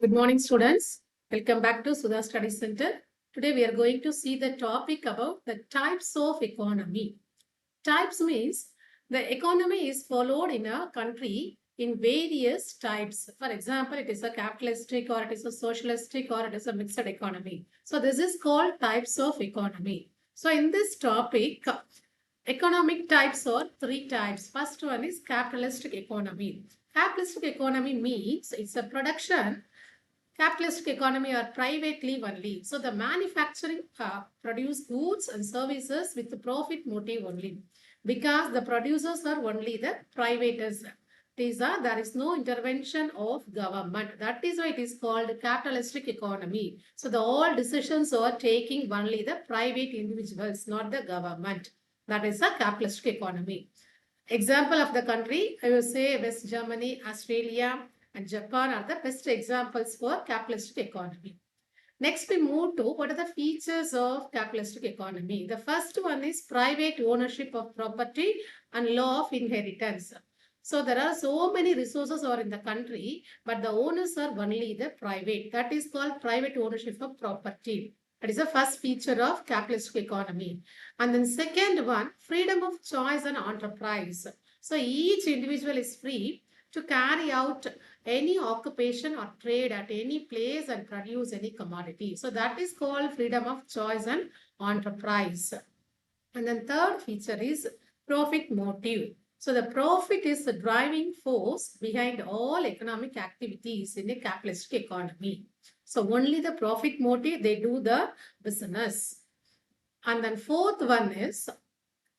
Good morning, students. Welcome back to Sudha Study Center. Today we are going to see the topic about the types of economy. Types means the economy is followed in a country in various types. For example, it is a capitalistic or it is a socialistic or it is a mixed economy. So this is called types of economy. So in this topic, economic types are three types. First one is capitalistic economy. Capitalistic economy means it's a production capitalistic economy are privately only. So the manufacturing produce goods and services with the profit motive only because the producers are only the privators. There is no intervention of government. That is why it is called capitalistic economy. So the all decisions are taking only the private individuals, not the government. That is a capitalistic economy. Example of the country, I will say West Germany, Australia, and Japan are the best examples for capitalistic economy. Next, we move to what are the features of capitalistic economy. The first one is private ownership of property and law of inheritance. So there are so many resources are in the country, but the owners are only the private. That is called private ownership of property. That is the first feature of capitalistic economy. And then second one, freedom of choice and enterprise. So each individual is free to carry out any occupation or trade at any place and produce any commodity. So that is called freedom of choice and enterprise. And then third feature is profit motive. So the profit is the driving force behind all economic activities in a capitalistic economy. So only the profit motive, they do the business. And then fourth one is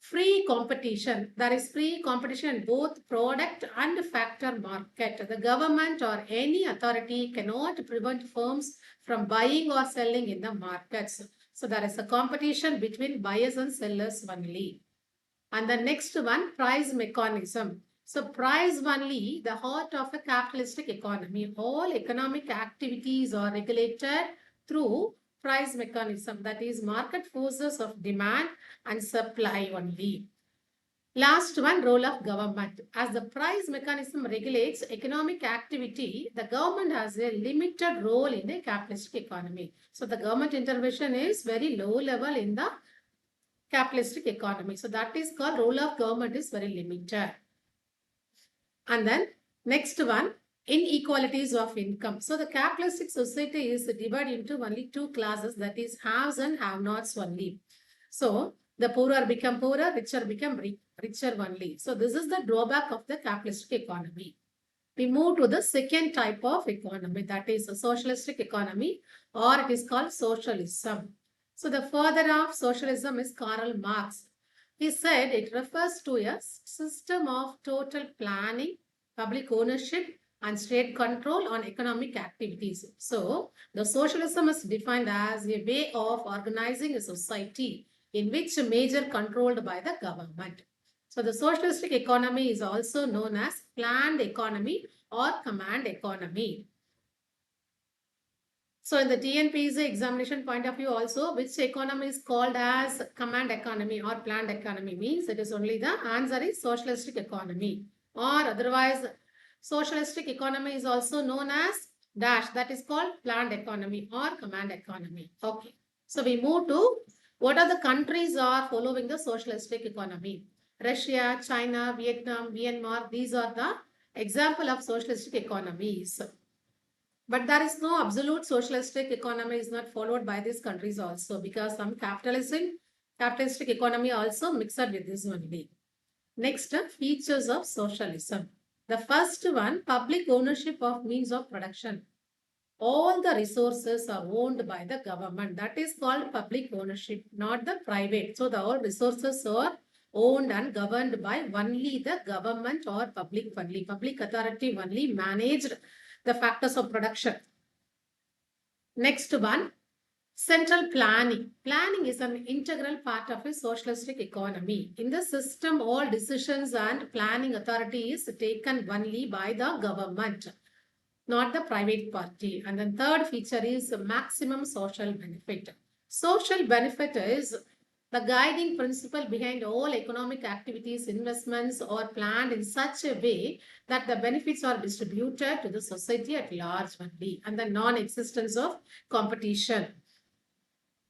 free competition. There is free competition in both product and factor market. The government or any authority cannot prevent firms from buying or selling in the markets. So there is a competition between buyers and sellers only. And the next one, price mechanism. So price only, the heart of a capitalistic economy. All economic activities are regulated through price mechanism, that is market forces of demand and supply only. Last one, role of government. As the price mechanism regulates economic activity, the government has a limited role in a capitalistic economy. So the government intervention is very low level in the capitalistic economy. So that is called role of government is very limited. And then next one, inequalities of income. So the capitalistic society is divided into only two classes, that is haves and have-nots only. So the poorer become poorer, richer become richer only. So this is the drawback of the capitalistic economy. We move to the second type of economy, that is a socialistic economy, or it is called socialism. So the father of socialism is Karl Marx. He said it refers to a system of total planning, public ownership, and state control on economic activities. So the socialism is defined as a way of organizing a society in which a major controlled by the government. So the socialistic economy is also known as planned economy or command economy. So in the TNPSC examination point of view also, which economy is called as command economy or planned economy means it is only the answer is socialistic economy, or otherwise socialistic economy is also known as dash, that is called planned economy or command economy. Okay. So we move to what are the countries are following the socialistic economy. Russia, China, Vietnam, Myanmar, these are the example of socialistic economies. But there is no absolute socialistic economy is not followed by these countries also, because some capitalistic economy also mixed with this only. Next, features of socialism. The first one, public ownership of means of production. All the resources are owned by the government. That is called public ownership, not the private. So the all resources are owned and governed by only the government or public only. Public authority only managed the factors of production. Next one, central planning. Planning is an integral part of a socialistic economy. In the system, all decisions and planning authority is taken only by the government, not the private party. And then third feature is maximum social benefit. Social benefit is The guiding principle behind all economic activities, investments are planned in such a way that the benefits are distributed to the society at large only, and the non-existence of competition.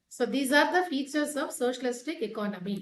So these are the features of socialistic economy.